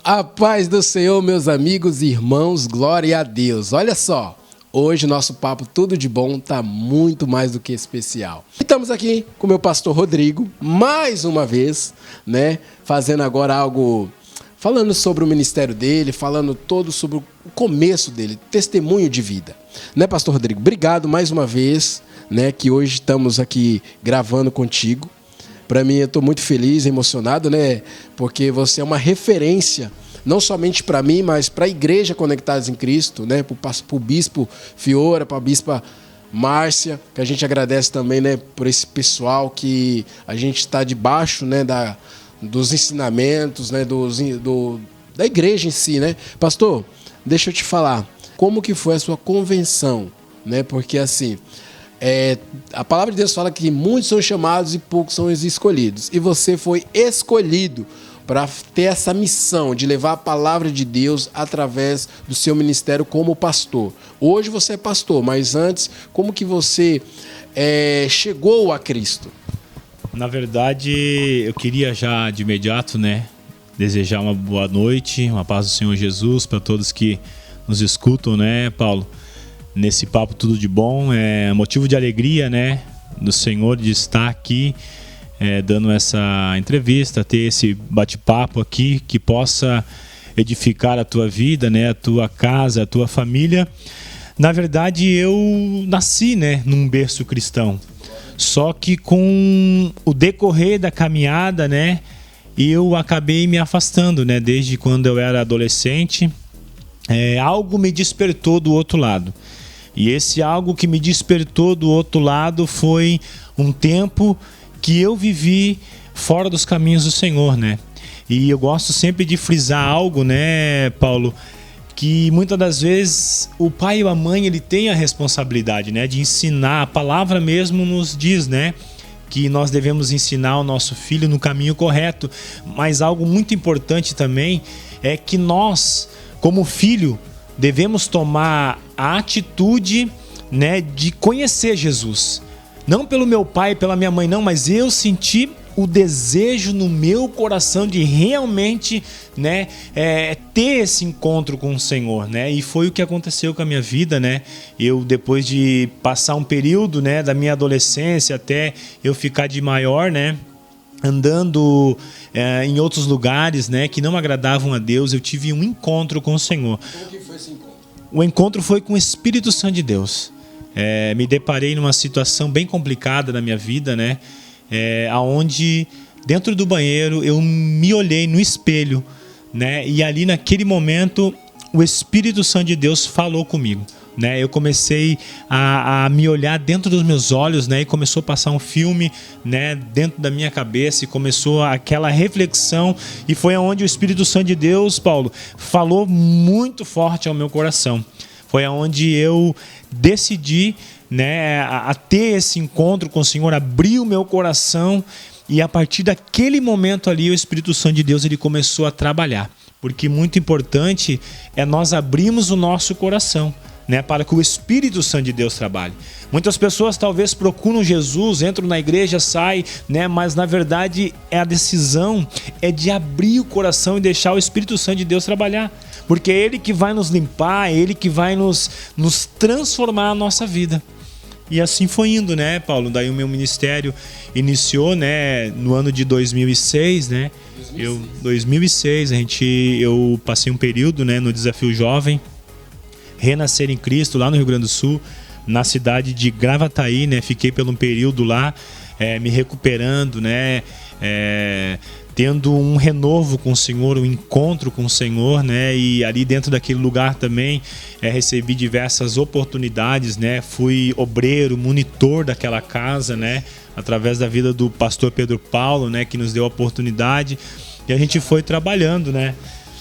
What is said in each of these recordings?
A paz do Senhor, meus amigos e irmãos, glória a Deus. Olha só, hoje nosso papo Tudo de Bom tá muito mais do que especial. Estamos aqui com o meu pastor Rodrigo, mais uma vez, né, fazendo agora algo, falando sobre o ministério dele, falando todo sobre o começo dele, testemunho de vida. Né, pastor Rodrigo? Obrigado mais uma vez, né, que hoje estamos aqui gravando contigo. Para mim, eu estou muito feliz, emocionado, né? Porque você é uma referência, não somente para mim, mas para a Igreja Conectados em Cristo, né? Para o Bispo Fiora, para a Bispa Márcia, que a gente agradece também, né? Por esse pessoal que a gente está debaixo, né? Dos ensinamentos, né? Da Igreja em si, né? Pastor, deixa eu te falar, como que foi a sua convenção, né? Porque assim... a palavra de Deus fala que muitos são chamados e poucos são escolhidos. E você foi escolhido para ter essa missão de levar a palavra de Deus através do seu ministério como pastor. Hoje você é pastor, mas antes, como que você chegou a Cristo? Na verdade, eu queria já de imediato, né, desejar uma boa noite, uma paz do Senhor Jesus para todos que nos escutam, né, Paulo? Nesse papo Tudo de Bom, é motivo de alegria, né, do Senhor de estar aqui dando essa entrevista, ter esse bate-papo aqui que possa edificar a tua vida, né, a tua casa, a tua família. Na verdade, eu nasci, né, num berço cristão, só que com o decorrer da caminhada, né, eu acabei me afastando, né, desde quando eu era adolescente. Algo me despertou do outro lado. E esse algo que me despertou do outro lado foi um tempo que eu vivi fora dos caminhos do Senhor, né? E eu gosto sempre de frisar algo, né, Paulo, que muitas das vezes o pai e a mãe, ele tem a responsabilidade, né, de ensinar. A palavra mesmo nos diz, né, que nós devemos ensinar o nosso filho no caminho correto. Mas algo muito importante também é que nós, como filho, devemos tomar a atitude, né, de conhecer Jesus. Não pelo meu pai, pela minha mãe, não, mas eu senti o desejo no meu coração de realmente, né, ter esse encontro com o Senhor, né? E foi o que aconteceu com a minha vida, né? Eu, depois de passar um período, né, da minha adolescência até eu ficar de maior, né, andando em outros lugares, né, que não agradavam a Deus, eu tive um encontro com o Senhor. Como que foi esse encontro? O encontro foi com o Espírito Santo de Deus. Me deparei numa situação bem complicada na minha vida, né, aonde dentro do banheiro eu me olhei no espelho, né, e ali naquele momento o Espírito Santo de Deus falou comigo. Né, eu comecei a me olhar dentro dos meus olhos, né, e começou a passar um filme, né, dentro da minha cabeça, e começou aquela reflexão, e foi onde o Espírito Santo de Deus, Paulo, falou muito forte ao meu coração. Foi onde eu decidi, né, a ter esse encontro com o Senhor, abrir o meu coração, e a partir daquele momento ali o Espírito Santo de Deus, ele começou a trabalhar, porque muito importante é nós abrirmos o nosso coração, né, para que o Espírito Santo de Deus trabalhe. Muitas pessoas talvez procuram Jesus, entram na igreja, saem, né, mas na verdade a decisão é de abrir o coração e deixar o Espírito Santo de Deus trabalhar, porque é Ele que vai nos limpar, é Ele que vai nos transformar a nossa vida. E assim foi indo, né, Paulo? Daí o meu ministério iniciou, né, no ano de 2006, né? 2006, eu passei um período, né, no Desafio Jovem, Renascer em Cristo, lá no Rio Grande do Sul, na cidade de Gravataí, né? Fiquei por um período lá, me recuperando, né? Tendo um renovo com o Senhor, um encontro com o Senhor, né? E ali dentro daquele lugar também recebi diversas oportunidades, né? Fui obreiro, monitor daquela casa, né? Através da vida do pastor Pedro Paulo, né? Que nos deu a oportunidade, e a gente foi trabalhando, né?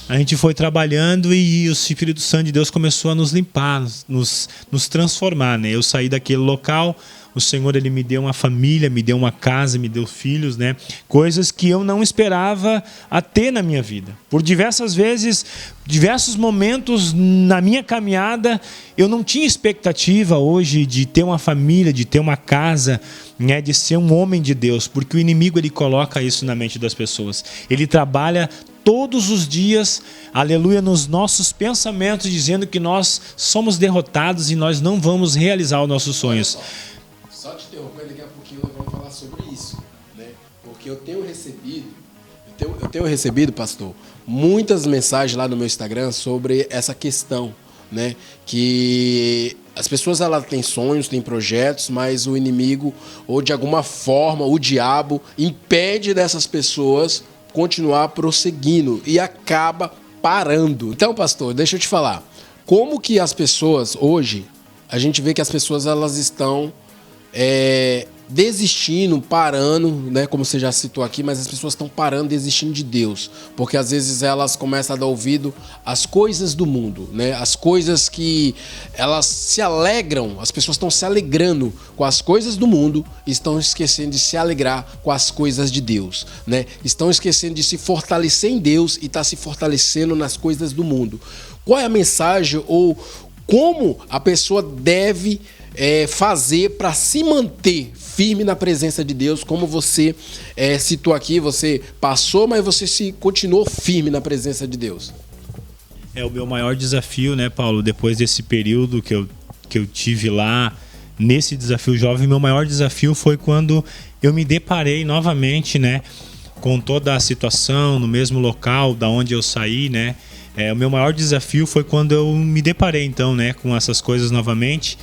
A gente foi trabalhando e o Espírito Santo de Deus começou a nos limpar, nos transformar, né? Eu saí daquele local, o Senhor, ele me deu uma família, me deu uma casa, me deu filhos, né? Coisas que eu não esperava a ter na minha vida. Por diversas vezes, diversos momentos na minha caminhada, eu não tinha expectativa hoje de ter uma família, de ter uma casa, né? De ser um homem de Deus, porque o inimigo, ele coloca isso na mente das pessoas. Ele trabalha todos os dias, aleluia, nos nossos pensamentos, dizendo que nós somos derrotados e nós não vamos realizar os nossos sonhos. Só te interrompendo, daqui a pouquinho nós vamos falar sobre isso, né? Porque eu tenho recebido, pastor, muitas mensagens lá no meu Instagram sobre essa questão, né? Que as pessoas, elas têm sonhos, têm projetos, mas o inimigo, ou de alguma forma, o diabo, impede dessas pessoas continuar prosseguindo e acaba parando. Então, pastor, deixa eu te falar, como que as pessoas hoje, a gente vê que as pessoas, elas estão desistindo, parando, né? Como você já citou aqui, mas as pessoas estão parando, desistindo de Deus, porque às vezes elas começam a dar ouvido às coisas do mundo, né? As coisas que elas se alegram, as pessoas estão se alegrando com as coisas do mundo e estão esquecendo de se alegrar com as coisas de Deus, né? Estão esquecendo de se fortalecer em Deus e tá se fortalecendo nas coisas do mundo. Qual é a mensagem ou como a pessoa deve fazer para se manter firme na presença de Deus, como você citou aqui, você passou, mas você se continuou firme na presença de Deus? É o meu maior desafio, né, Paulo? Depois desse período que eu tive lá, nesse desafio jovem, meu maior desafio foi quando eu me deparei novamente, né, com toda a situação no mesmo local da onde eu saí, né? O meu maior desafio foi quando eu me deparei, então, né, com essas coisas novamente.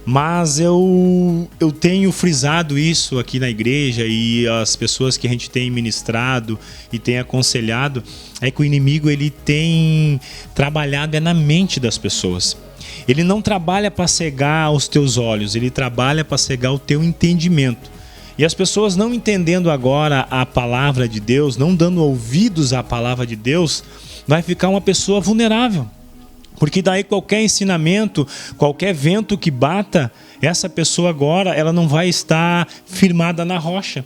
Mas eu tenho frisado isso aqui na igreja e as pessoas que a gente tem ministrado e tem aconselhado, é que o inimigo, ele tem trabalhado na mente das pessoas. Ele não trabalha para cegar os teus olhos, ele trabalha para cegar o teu entendimento. E as pessoas não entendendo agora a palavra de Deus, não dando ouvidos à palavra de Deus, vai ficar uma pessoa vulnerável. Porque daí qualquer ensinamento, qualquer vento que bata, essa pessoa agora, ela não vai estar firmada na rocha.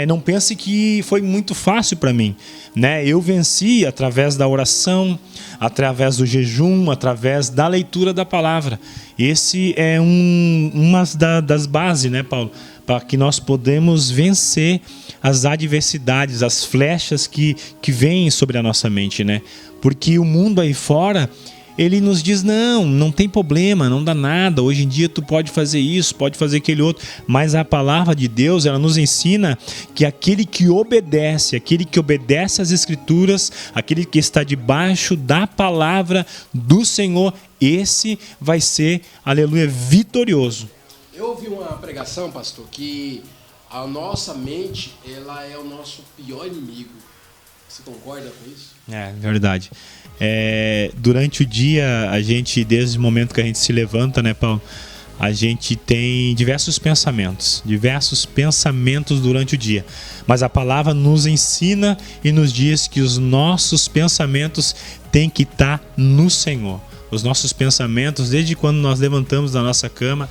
Não pense que foi muito fácil para mim, né? Eu venci através da oração, através do jejum, através da leitura da palavra. Esse é uma das bases, né, Paulo? Para que nós podemos vencer as adversidades, as flechas que vêm sobre a nossa mente, né? Porque o mundo aí fora, ele nos diz, não tem problema, não dá nada, hoje em dia tu pode fazer isso, pode fazer aquele outro, mas a palavra de Deus, ela nos ensina que aquele que obedece às Escrituras, aquele que está debaixo da palavra do Senhor, esse vai ser, aleluia, vitorioso. Eu ouvi uma pregação, pastor, que a nossa mente, ela é o nosso pior inimigo. Você concorda com isso? É verdade. Durante o dia, a gente, desde o momento que a gente se levanta, né, Paulo, a gente tem diversos pensamentos durante o dia. Mas a palavra nos ensina e nos diz que os nossos pensamentos têm que estar no Senhor. Os nossos pensamentos, desde quando nós levantamos da nossa cama,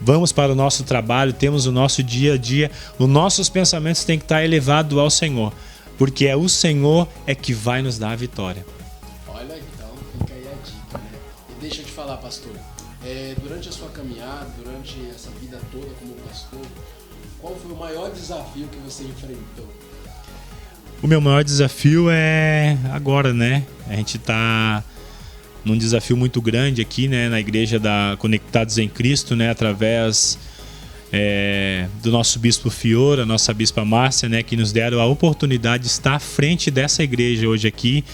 vamos para o nosso trabalho, temos o nosso dia a dia, os nossos pensamentos têm que estar elevados ao Senhor. Porque é o Senhor que vai nos dar a vitória. Olha, então fica aí a dica, né? E deixa eu te falar, pastor, durante a sua caminhada, durante essa vida toda como pastor, qual foi o maior desafio que você enfrentou? O meu maior desafio é agora, né? A gente está num desafio muito grande aqui, né? Na igreja da Conectados em Cristo, né? Através do nosso bispo Fior, a nossa bispa Márcia, né, que nos deram a oportunidade de estar à frente dessa igreja hoje aqui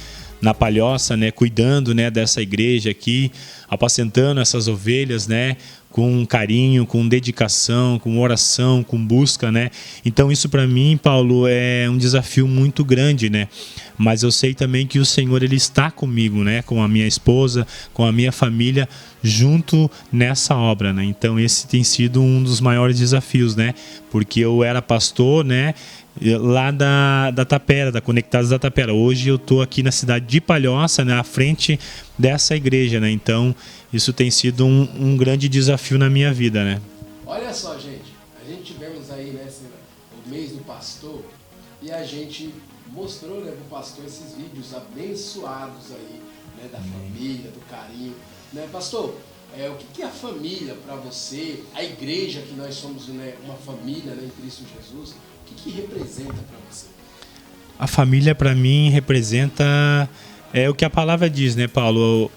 na Palhoça, né, cuidando, né, dessa igreja aqui, apacentando essas ovelhas, né, com carinho, com dedicação, com oração, com busca, né? Então isso para mim, Paulo, é um desafio muito grande, né? Mas eu sei também que o Senhor, ele está comigo, né? Com a minha esposa, com a minha família, junto nessa obra, né? Então esse tem sido um dos maiores desafios, né? Porque eu era pastor, né? Lá da Tapera, da Conectados da Tapera. Hoje eu estou aqui na cidade de Palhoça, né, à frente dessa igreja, né? Então isso tem sido um grande desafio na minha vida, né? Olha só, gente, a gente tivemos aí, né, o mês do pastor e a gente mostrou, né, pro pastor esses vídeos abençoados aí, né, da família, do carinho, né, pastor? O que é a família para você? A igreja, que nós somos, né, uma família, né, em Cristo Jesus, o que representa para você? A família para mim representa o que a palavra diz, né, Paulo?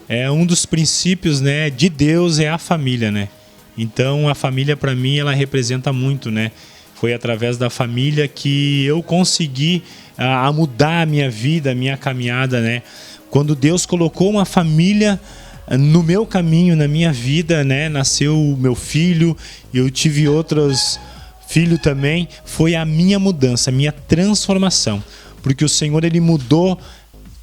É um dos princípios, né, de Deus é a família, né? Então a família para mim ela representa muito, né? Foi através da família que eu consegui a mudar a minha vida, a minha caminhada, né? Quando Deus colocou uma família no meu caminho, na minha vida, né? Nasceu o meu filho, eu tive outros filhos também. Foi a minha mudança, a minha transformação. Porque o Senhor, Ele mudou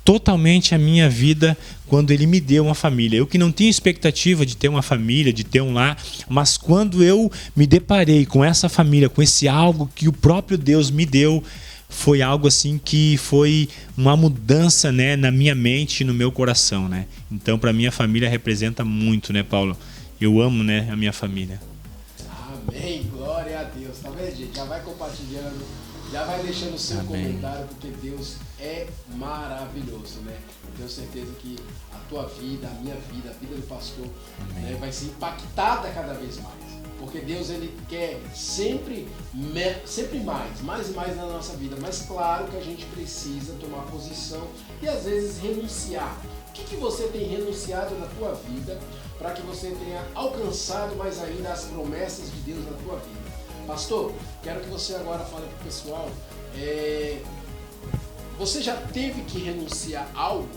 totalmente a minha vida quando Ele me deu uma família. Eu que não tinha expectativa de ter uma família, de ter um lar, mas quando eu me deparei com essa família, com esse algo que o próprio Deus me deu, foi algo assim que foi uma mudança, né, na minha mente e no meu coração, né? Então, para mim, a família representa muito, né, Paulo? Eu amo, né, a minha família. Amém, glória a Deus. Tá vendo, gente? Já vai compartilhando, já vai deixando o seu comentário, porque Deus é maravilhoso, né? Eu tenho certeza que a tua vida, a minha vida, a vida do pastor, né, vai ser impactada cada vez mais. Porque Deus, Ele quer sempre mais e mais na nossa vida. Mas claro que a gente precisa tomar posição e às vezes renunciar. O que você tem renunciado na tua vida para que você tenha alcançado mais ainda as promessas de Deus na tua vida? Pastor, quero que você agora fale para o pessoal, você já teve que renunciar a algo?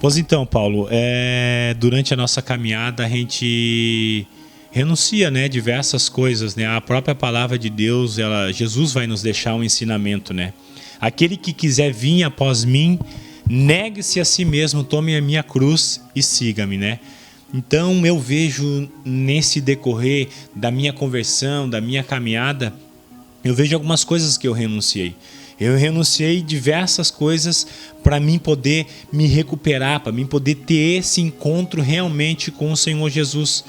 Pois então, Paulo, durante a nossa caminhada a gente renuncia, né, diversas coisas, né? A própria palavra de Deus, Jesus vai nos deixar um ensinamento, né? Aquele que quiser vir após mim, negue-se a si mesmo, tome a minha cruz e siga-me, né? Então eu vejo nesse decorrer da minha conversão, da minha caminhada, eu vejo algumas coisas que eu renunciei. Eu renunciei diversas coisas para mim poder me recuperar, para mim poder ter esse encontro realmente com o Senhor Jesus.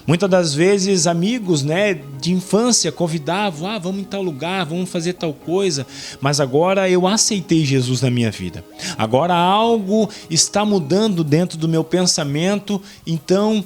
Muitas das vezes amigos, né, de infância convidavam, vamos em tal lugar, vamos fazer tal coisa, mas agora eu aceitei Jesus na minha vida. Agora algo está mudando dentro do meu pensamento, então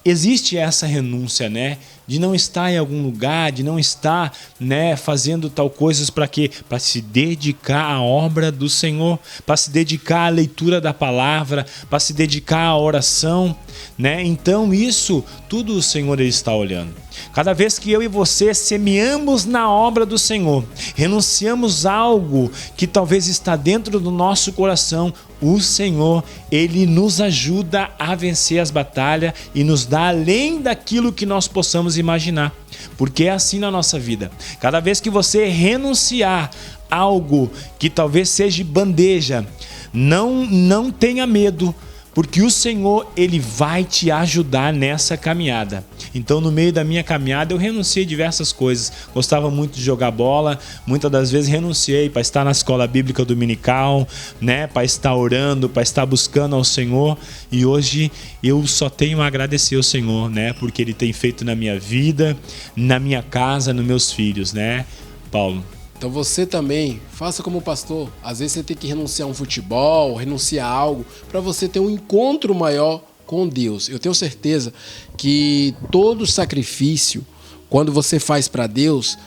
existe essa renúncia, né, de não estar em algum lugar, de não estar, né, fazendo tal coisas para quê? Para se dedicar à obra do Senhor, para se dedicar à leitura da palavra, para se dedicar à oração, né? Então isso tudo o Senhor ele está olhando. Cada vez que eu e você semeamos na obra do Senhor, renunciamos a algo que talvez está dentro do nosso coração, o Senhor, Ele nos ajuda a vencer as batalhas e nos dá além daquilo que nós possamos imaginar. Porque é assim na nossa vida. Cada vez que você renunciar a algo que talvez seja bandeja, não tenha medo, porque o Senhor, Ele vai te ajudar nessa caminhada. Então, no meio da minha caminhada, eu renunciei a diversas coisas. Gostava muito de jogar bola, muitas das vezes renunciei para estar na escola bíblica dominical, né? Para estar orando, para estar buscando ao Senhor. E hoje eu só tenho a agradecer ao Senhor, né? Porque Ele tem feito na minha vida, na minha casa, nos meus filhos, né, Paulo? Então você também, faça como pastor. Às vezes você tem que renunciar a um futebol, renunciar a algo, para você ter um encontro maior com Deus. Eu tenho certeza que todo sacrifício, quando você faz para Deus,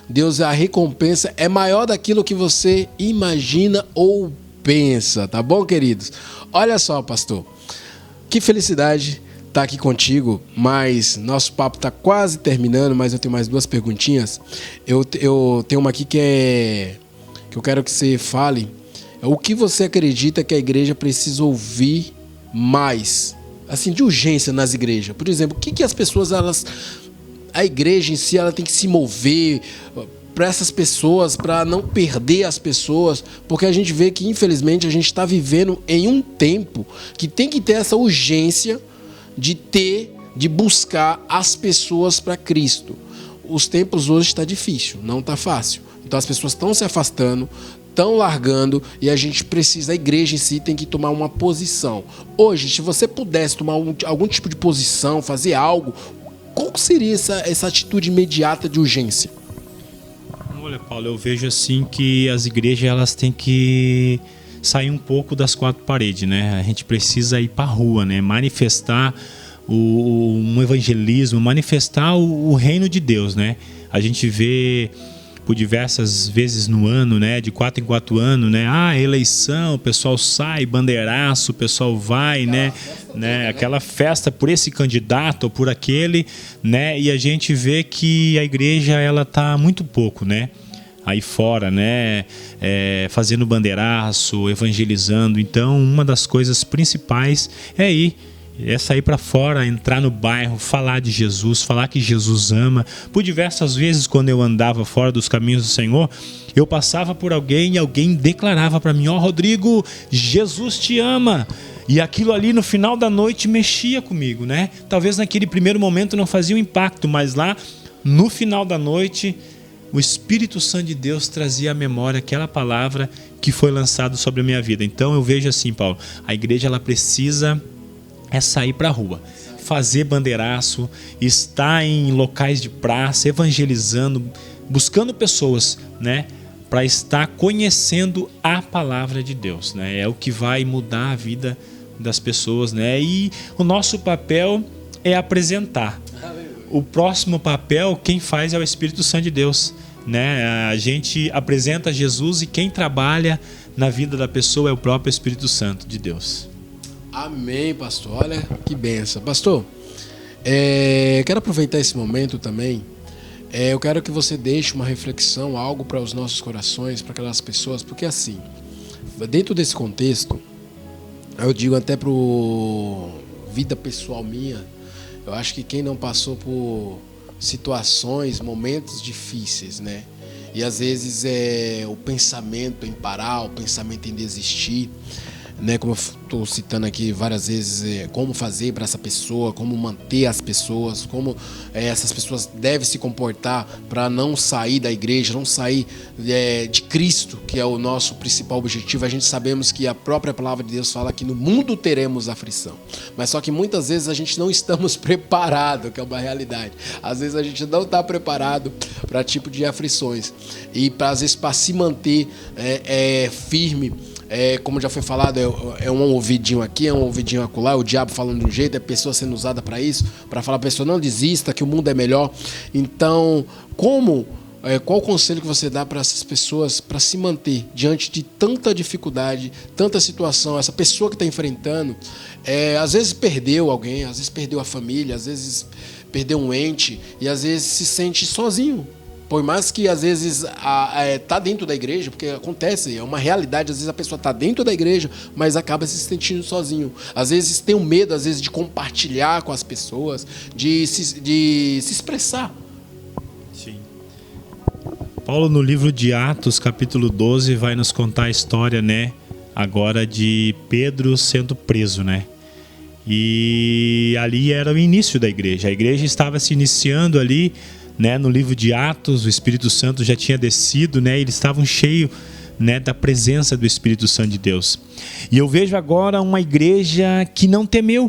a recompensa é maior daquilo que você imagina ou pensa, tá bom, queridos? Olha só, pastor, que felicidade estar aqui contigo, mas nosso papo está quase terminando, mas eu tenho mais duas perguntinhas. Eu tenho uma aqui que eu quero que você fale. O que você acredita que a igreja precisa ouvir mais, assim, de urgência nas igrejas? Por exemplo, o que as pessoas, a igreja em si, ela tem que se mover para essas pessoas, para não perder as pessoas, porque a gente vê que, infelizmente, a gente está vivendo em um tempo que tem que ter essa urgência de buscar as pessoas para Cristo. Os tempos hoje está difícil, não está fácil. Então as pessoas estão se afastando, estão largando, e a gente precisa, a igreja em si tem que tomar uma posição. Hoje, se você pudesse tomar algum tipo de posição, fazer algo, qual seria essa atitude imediata de urgência? Olha, Paulo, eu vejo assim que as igrejas elas têm que sair um pouco das quatro paredes, né? A gente precisa ir para a rua, né? Manifestar um evangelismo, manifestar o reino de Deus, né? A gente vê por diversas vezes no ano, né? De 4 em 4 anos, né? Eleição, o pessoal sai, bandeiraço, o pessoal vai, né? Aquela festa por esse candidato ou por aquele, né? E a gente vê que a igreja, ela tá muito pouco, né? Aí fora, né? Fazendo bandeiraço, evangelizando. Então, uma das coisas principais é sair para fora, entrar no bairro, falar de Jesus, falar que Jesus ama. Por diversas vezes, quando eu andava fora dos caminhos do Senhor, eu passava por alguém e alguém declarava para mim: Rodrigo, Jesus te ama. E aquilo ali no final da noite mexia comigo, né? Talvez naquele primeiro momento não fazia um impacto, mas lá no final da noite o Espírito Santo de Deus trazia à memória aquela palavra que foi lançada sobre a minha vida. Então eu vejo assim, Paulo, a igreja ela precisa sair para a rua, fazer bandeiraço, estar em locais de praça, evangelizando, buscando pessoas, né, para estar conhecendo a palavra de Deus, né? É o que vai mudar a vida das pessoas, né? E o nosso papel é apresentar. O próximo papel, quem faz é o Espírito Santo de Deus, né? A gente apresenta Jesus e quem trabalha na vida da pessoa é o próprio Espírito Santo de Deus. Amém, pastor. Olha que benção. Pastor, quero aproveitar esse momento também. Eu quero que você deixe uma reflexão, algo para os nossos corações, para aquelas pessoas, porque assim, dentro desse contexto, eu digo até para vida pessoal minha, eu acho que quem não passou por situações, momentos difíceis, né? E às vezes o pensamento em parar, o pensamento em desistir, né? Como eu estou citando aqui várias vezes, como fazer para essa pessoa, como manter as pessoas, como essas pessoas devem se comportar para não sair da igreja, não sair de Cristo, que é o nosso principal objetivo. A gente sabemos que a própria palavra de Deus fala que no mundo teremos aflição, mas só que muitas vezes a gente não estamos preparados, que é uma realidade. Às vezes a gente não está preparado para tipo de aflições e às vezes para se manter firme. Como já foi falado, é um ouvidinho aqui, é um ouvidinho acolá, o diabo falando de um jeito, é pessoa sendo usada para isso, para falar a pessoa não desista, que o mundo é melhor. Então, qual o conselho que você dá para essas pessoas para se manter diante de tanta dificuldade, tanta situação, essa pessoa que está enfrentando, às vezes perdeu alguém, às vezes perdeu a família, às vezes perdeu um ente e às vezes se sente sozinho. Por mais que às vezes tá dentro da igreja, porque acontece, é uma realidade, às vezes a pessoa está dentro da igreja, mas acaba se sentindo sozinho. Às vezes tem um medo, às vezes, de compartilhar com as pessoas, de se expressar. Sim. Paulo, no livro de Atos, capítulo 12, vai nos contar a história, né, agora de Pedro sendo preso, né? E ali era o início da igreja. A igreja estava se iniciando ali, né, no livro de Atos. O Espírito Santo já tinha descido, né, eles estavam cheios, né, da presença do Espírito Santo de Deus. E eu vejo agora uma igreja que não temeu,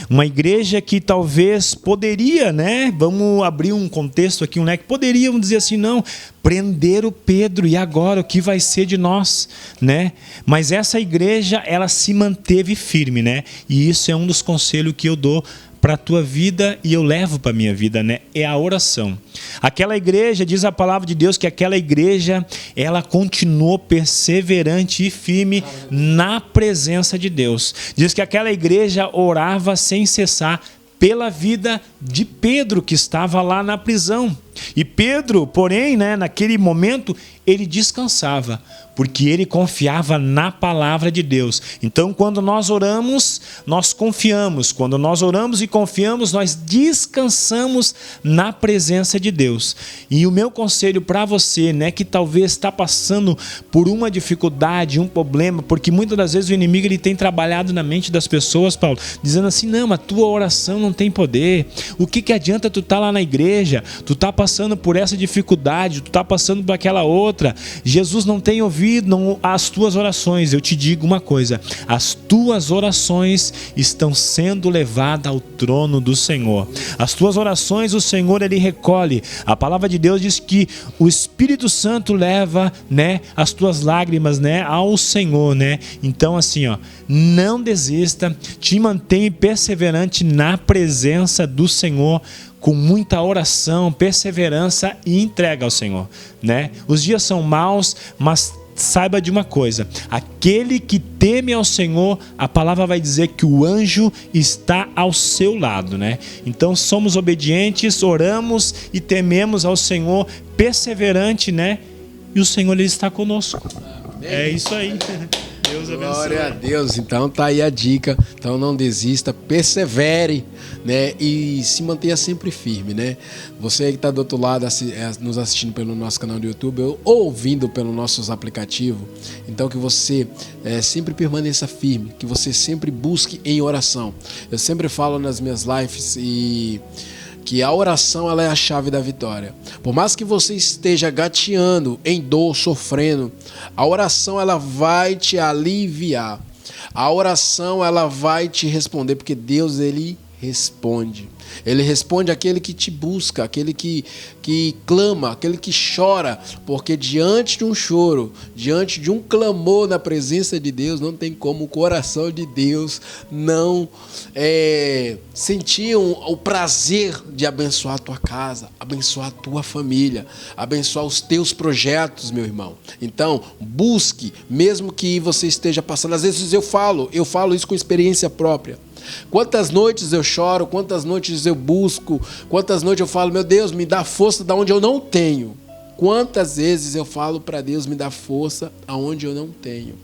uma igreja que talvez poderia, né, vamos abrir um contexto aqui, um leque, poderiam dizer assim, não, prenderam Pedro, e agora o que vai ser de nós, né? Mas essa igreja, ela se manteve firme, né? E isso é um dos conselhos que eu dou para a tua vida e eu levo para a minha vida, né? É a oração. Aquela igreja, diz a palavra de Deus, que aquela igreja, ela continuou perseverante e firme na presença de Deus. Diz que aquela igreja orava sem cessar pela vida de Pedro, que estava lá na prisão. E Pedro, porém, né, naquele momento, ele descansava, porque ele confiava na palavra de Deus. Então, quando nós oramos, nós confiamos. Quando nós oramos e confiamos, nós descansamos na presença de Deus. E o meu conselho para você, né, que talvez está passando por uma dificuldade, um problema, porque muitas das vezes o inimigo ele tem trabalhado na mente das pessoas, Paulo, dizendo assim, não, a tua oração não tem poder. O que adianta tu estar lá na igreja? Tu está passando por essa dificuldade, tu está passando por aquela outra. Jesus não tem ouvido as tuas orações. Eu te digo uma coisa, as tuas orações estão sendo levadas ao trono do Senhor. As tuas orações o Senhor ele recolhe. A palavra de Deus diz que o Espírito Santo leva, né, as tuas lágrimas, né, ao Senhor, né? Então assim, ó, não desista, te mantém perseverante na presença do Senhor. com muita oração, perseverança e entrega ao Senhor, né? Os dias são maus, mas saiba de uma coisa: aquele que teme ao Senhor, a palavra vai dizer que o anjo está ao seu lado, né? Então somos obedientes, oramos e tememos ao Senhor, perseverante, né? E o Senhor, ele está conosco. É isso aí. Deus abençoe. Glória a Deus. Então tá aí a dica. Então não desista, persevere, né? E se mantenha sempre firme, né? Você que está do outro lado nos assistindo pelo nosso canal do YouTube ou ouvindo pelos nossos aplicativos, então que você sempre permaneça firme, que você sempre busque em oração. Eu sempre falo nas minhas lives que a oração, ela é a chave da vitória. Por mais que você esteja gateando em dor, sofrendo, a oração, ela vai te aliviar. A oração, ela vai te responder, porque Deus, ele responde. Ele responde àquele que te busca, aquele que clama, aquele que chora, porque diante de um choro, diante de um clamor na presença de Deus, não tem como o coração de Deus não sentir o prazer de abençoar a tua casa, abençoar a tua família, abençoar os teus projetos, meu irmão. Então, busque, mesmo que você esteja passando. Às vezes eu falo isso com experiência própria. Quantas noites eu choro, quantas noites eu busco, quantas noites eu falo, meu Deus, me dá força da onde eu não tenho. Quantas vezes eu falo para Deus, me dá força aonde eu não tenho.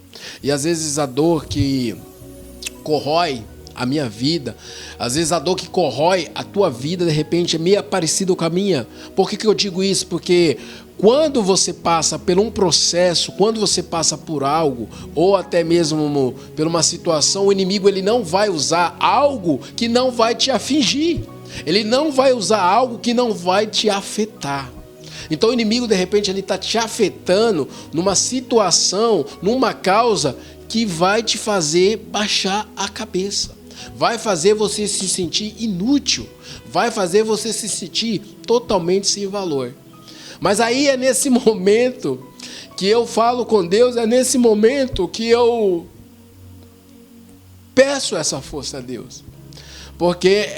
E às vezes a dor que corrói a minha vida, às vezes a dor que corrói a tua vida, de repente é meio parecida com a minha. Por que eu digo isso? Porque quando você passa por um processo, quando você passa por algo, ou até mesmo por uma situação, o inimigo, ele não vai usar algo que não vai te afligir. Ele não vai usar algo que não vai te afetar. Então o inimigo, de repente, ele está te afetando numa situação, numa causa que vai te fazer baixar a cabeça. Vai fazer você se sentir inútil. Vai fazer você se sentir totalmente sem valor. Mas aí é nesse momento que eu falo com Deus, é nesse momento que eu peço essa força a Deus. Porque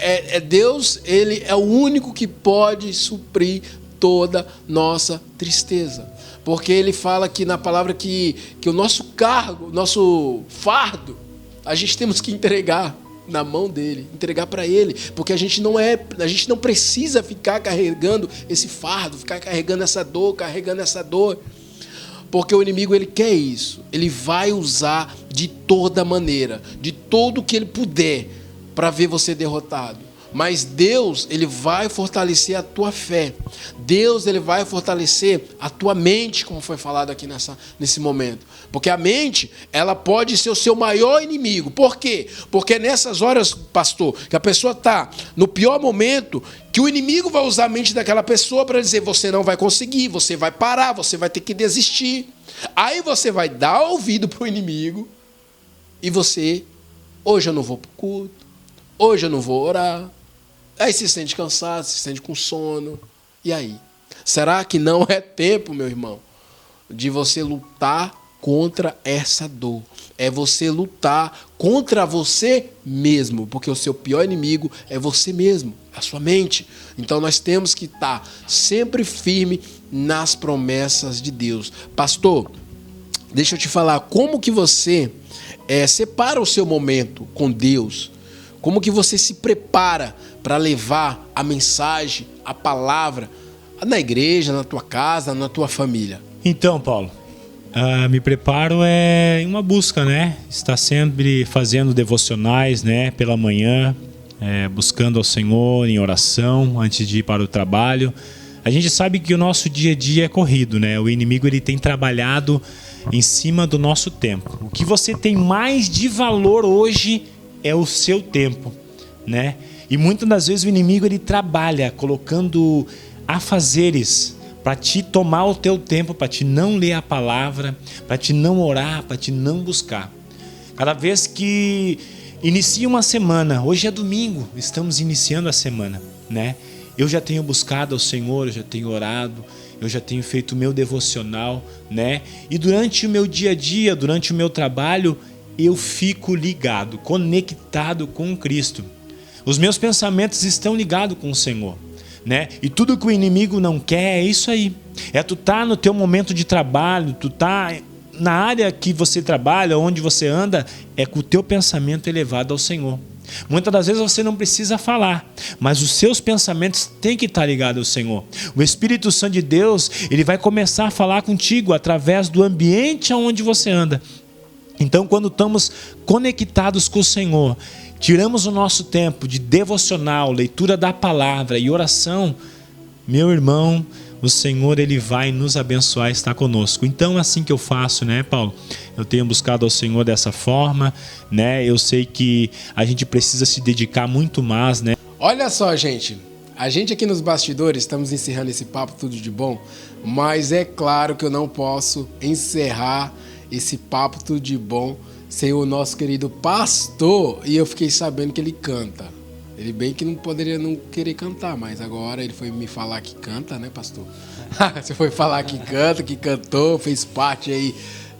Deus, ele é o único que pode suprir toda nossa tristeza. Porque ele fala aqui na palavra que o nosso cargo, nosso fardo, a gente temos que entregar na mão dele, entregar para ele, porque a gente não precisa ficar carregando esse fardo, ficar carregando essa dor, porque o inimigo, ele quer isso, ele vai usar de toda maneira, de todo o que ele puder, para ver você derrotado. Mas Deus, ele vai fortalecer a tua fé. Deus, ele vai fortalecer a tua mente, como foi falado aqui nesse momento. Porque a mente, ela pode ser o seu maior inimigo. Por quê? Porque nessas horas, pastor, que a pessoa está no pior momento, que o inimigo vai usar a mente daquela pessoa para dizer, você não vai conseguir, você vai parar, você vai ter que desistir. Aí você vai dar ouvido para o inimigo e você, hoje eu não vou para o culto, hoje eu não vou orar. Aí se sente cansado, se sente com sono. E aí? Será que não é tempo, meu irmão, de você lutar contra essa dor? É você lutar contra você mesmo, porque o seu pior inimigo é você mesmo, a sua mente. Então nós temos que estar sempre firme nas promessas de Deus. Pastor, deixa eu te falar, como que você separa o seu momento com Deus? Como que você se prepara para levar a mensagem, a palavra, na igreja, na tua casa, na tua família? Então, Paulo, me preparo em uma busca, né? Está sempre fazendo devocionais, né? Pela manhã, buscando ao Senhor em oração, antes de ir para o trabalho. A gente sabe que o nosso dia a dia é corrido, né? O inimigo, ele tem trabalhado em cima do nosso tempo. O que você tem mais de valor hoje é o seu tempo, né? E muitas das vezes o inimigo, ele trabalha colocando afazeres para te tomar o teu tempo, para te não ler a palavra, para te não orar, para te não buscar. Cada vez que inicia uma semana, hoje é domingo, estamos iniciando a semana, né? Eu já tenho buscado ao Senhor, eu já tenho orado, eu já tenho feito o meu devocional, né? E durante o meu dia a dia, durante o meu trabalho, eu fico ligado, conectado com Cristo. Os meus pensamentos estão ligados com o Senhor. né? E tudo que o inimigo não quer é isso aí. É tu tá no teu momento de trabalho, tu tá na área que você trabalha, onde você anda, é com o teu pensamento elevado ao Senhor. Muitas das vezes você não precisa falar, mas os seus pensamentos têm que estar ligados ao Senhor. O Espírito Santo de Deus, ele vai começar a falar contigo através do ambiente onde você anda. Então, quando estamos conectados com o Senhor, tiramos o nosso tempo de devocional, leitura da palavra e oração, meu irmão, o Senhor, ele vai nos abençoar e estar conosco. Então, assim que eu faço, né, Paulo? Eu tenho buscado ao Senhor dessa forma, né? Eu sei que a gente precisa se dedicar muito mais, né? Olha só, gente. A gente aqui nos bastidores, estamos encerrando esse papo tudo de bom, mas é claro que eu não posso encerrar esse papo tudo de bom sem o nosso querido pastor, e eu fiquei sabendo que ele canta. Ele bem que não poderia não querer cantar, mas agora ele foi me falar que canta, né, pastor? Você foi falar que canta, que cantou, fez parte aí,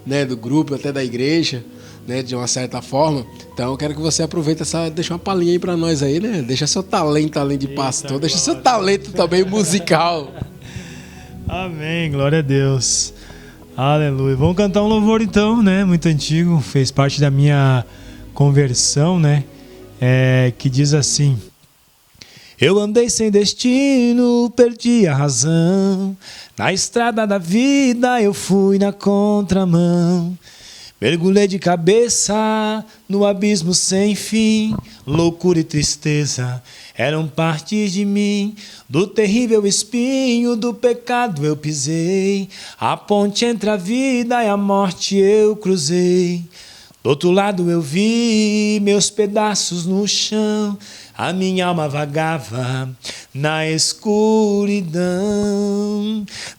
né, do grupo, até da igreja, né, de uma certa forma. Então eu quero que você aproveite deixa uma palhinha aí pra nós aí, né? Deixa seu talento além de pastor, deixa seu talento também musical. Amém, glória a Deus. Aleluia. Vamos cantar um louvor então, né? Muito antigo, fez parte da minha conversão, né? Que diz assim: eu andei sem destino, perdi a razão, na estrada da vida eu fui na contramão, mergulhei de cabeça no abismo sem fim, loucura e tristeza eram parte de mim, do terrível espinho do pecado eu pisei, a ponte entre a vida e a morte eu cruzei. Do outro lado eu vi meus pedaços no chão, a minha alma vagava na escuridão.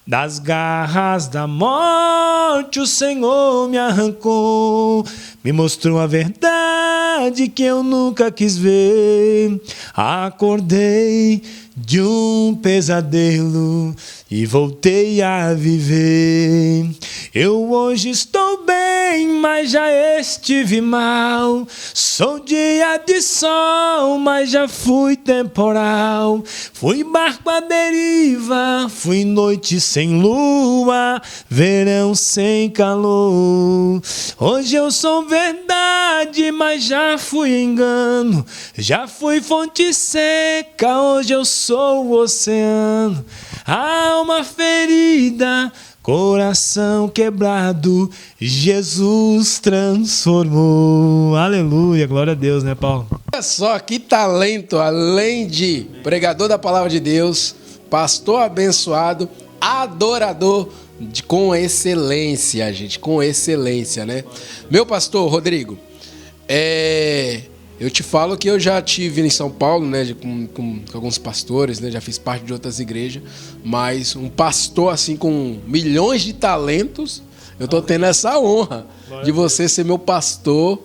Das garras da morte o Senhor me arrancou, me mostrou a verdade que eu nunca quis ver. Acordei de um pesadelo e voltei a viver. Eu hoje estou bem, mas já estive mal. Sou dia de sol, mas já fui temporal. Fui barco à deriva, fui noite sem lua, verão sem calor. Hoje eu sou verdade, mas já fui engano. Já fui fonte seca, hoje eu sou o oceano. Alma ferida, coração quebrado, Jesus transformou. Aleluia, glória a Deus, né, Paulo? Olha só que talento, além de pregador da palavra de Deus, pastor abençoado, adorador com excelência, gente, com excelência, né? Meu pastor Rodrigo, eu te falo que eu já tive em São Paulo, né, com alguns pastores, né, já fiz parte de outras igrejas, mas um pastor assim com milhões de talentos, eu tô tendo essa honra de você ser meu pastor,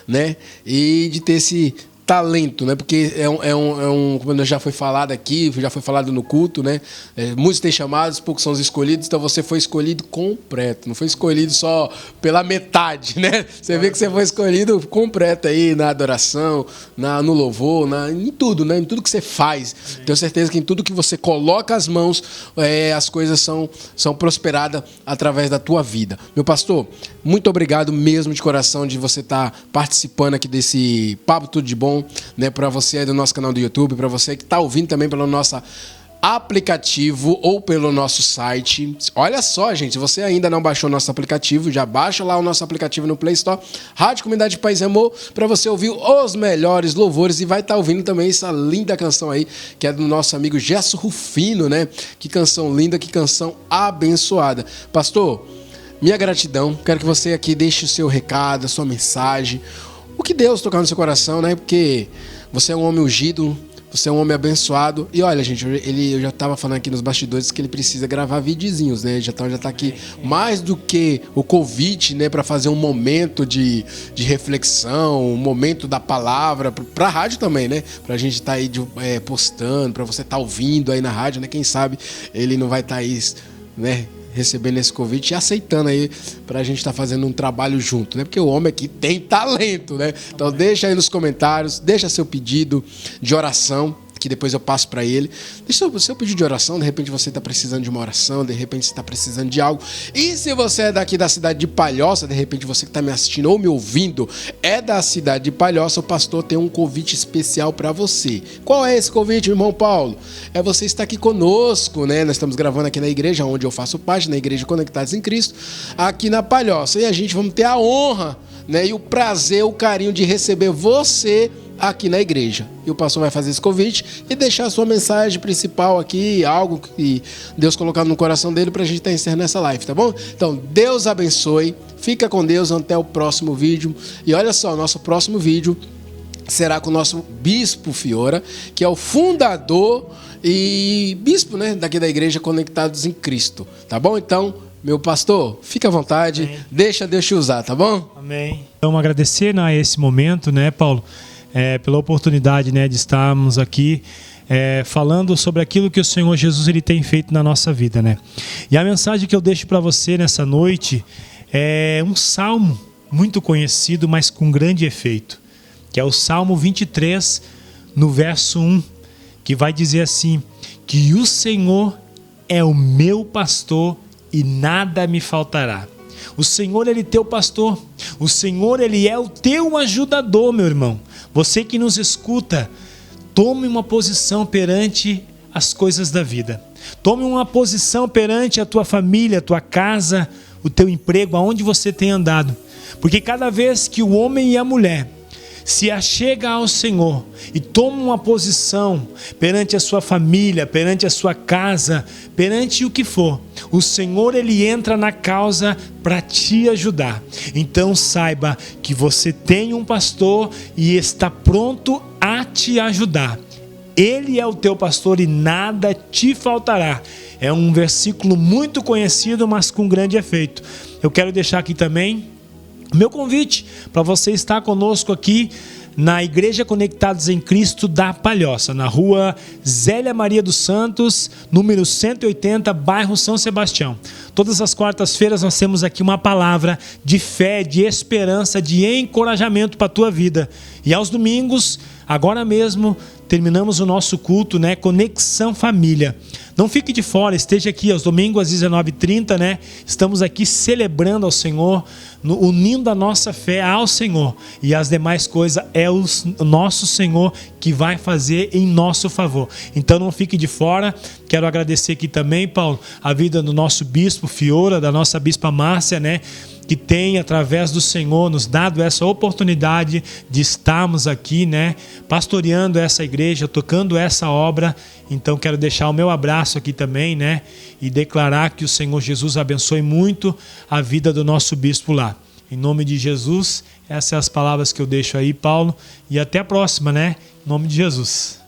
né, e de ter esse talento, né? Porque como já foi falado aqui, já foi falado no culto, né? Muitos têm chamados, poucos são os escolhidos, então você foi escolhido completo, não foi escolhido só pela metade, né? Você vê que você foi escolhido completo aí na adoração, no louvor, em tudo, né? Em tudo que você faz. Tenho certeza que em tudo que você coloca as mãos, as coisas são prosperadas através da tua vida. Meu pastor, muito obrigado mesmo de coração de você estar participando aqui desse Papo Tudo de Bom, né, para você aí do nosso canal do YouTube, para você que está ouvindo também pelo nosso aplicativo ou pelo nosso site. Olha só, gente, se você ainda não baixou o nosso aplicativo, já baixa lá o nosso aplicativo no Play Store, Rádio Comunidade Paz e Amor, para você ouvir os melhores louvores, e vai estar ouvindo também essa linda canção aí, que é do nosso amigo Gesso Rufino, né? Que canção linda, que canção abençoada. Pastor, minha gratidão, quero que você aqui deixe o seu recado, a sua mensagem, o que Deus tocar no seu coração, né? Porque você é um homem ungido, você é um homem abençoado. E olha, gente, eu já estava falando aqui nos bastidores que ele precisa gravar videozinhos, né? Já tá aqui mais do que o convite, né? Para fazer um momento de reflexão, um momento da palavra, para a rádio também, né? Para a gente estar aí postando, para você estar ouvindo aí na rádio, né? Quem sabe ele não vai estar aí, né? Recebendo esse convite e aceitando aí pra gente estar fazendo um trabalho junto, né? Porque o homem aqui tem talento, né? Então deixa aí nos comentários, deixa seu pedido de oração, que depois eu passo para ele. Deixa o seu pedido de oração, de repente você está precisando de uma oração, de repente você está precisando de algo. E se você é daqui da cidade de Palhoça, de repente você que está me assistindo ou me ouvindo é da cidade de Palhoça, o pastor tem um convite especial para você. Qual é esse convite, irmão Paulo? É você estar aqui conosco, né? Nós estamos gravando aqui na igreja onde eu faço parte, na Igreja Conectados em Cristo, aqui na Palhoça. E a gente vamos ter a honra, né, e o prazer, o carinho de receber você aqui na igreja. E o pastor vai fazer esse convite e deixar a sua mensagem principal aqui, algo que Deus colocar no coração dele pra gente estar encerrando essa live, tá bom? Então, Deus abençoe, fica com Deus até o próximo vídeo. E olha só, nosso próximo vídeo será com o nosso Bispo Fiora, que é o fundador e bispo, né, daqui da Igreja Conectados em Cristo, tá bom? Então, meu pastor, fica à vontade, amém. Deixa Deus te usar, tá bom? Amém. Então, agradecer, né, esse momento, né, Paulo, pela oportunidade, né, de estarmos aqui falando sobre aquilo que o Senhor Jesus ele tem feito na nossa vida, né? E a mensagem que eu deixo para você nessa noite é um salmo muito conhecido, mas com grande efeito, que é o Salmo 23, no verso 1, que vai dizer assim, que o Senhor é o meu pastor e nada me faltará. O Senhor, Ele é teu pastor. O Senhor, Ele é o teu ajudador, meu irmão. Você que nos escuta, tome uma posição perante as coisas da vida. Tome uma posição perante a tua família, a tua casa, o teu emprego, aonde você tem andado. Porque cada vez que o homem e a mulher se achega ao Senhor e toma uma posição perante a sua família, perante a sua casa, perante o que for, o Senhor ele entra na causa para te ajudar. Então saiba que você tem um pastor e está pronto a te ajudar. Ele é o teu pastor e nada te faltará. É um versículo muito conhecido, mas com grande efeito. Eu quero deixar aqui também meu convite para você estar conosco aqui na Igreja Conectados em Cristo da Palhoça, na rua Zélia Maria dos Santos, número 180, bairro São Sebastião. Todas as quartas-feiras nós temos aqui uma palavra de fé, de esperança, de encorajamento para a tua vida. E aos domingos, agora mesmo, terminamos o nosso culto, né? Conexão Família. Não fique de fora, esteja aqui aos domingos às 19h30, né? Estamos aqui celebrando ao Senhor, unindo a nossa fé ao Senhor. E as demais coisas é o nosso Senhor que vai fazer em nosso favor. Então não fique de fora. Quero agradecer aqui também, Paulo, a vida do nosso bispo Fiora, da nossa bispa Márcia, né? Que tem, através do Senhor, nos dado essa oportunidade de estarmos aqui, né, pastoreando essa igreja, tocando essa obra. Então, quero deixar o meu abraço aqui também, né, e declarar que o Senhor Jesus abençoe muito a vida do nosso bispo lá. Em nome de Jesus, essas são as palavras que eu deixo aí, Paulo, e até a próxima, né, em nome de Jesus.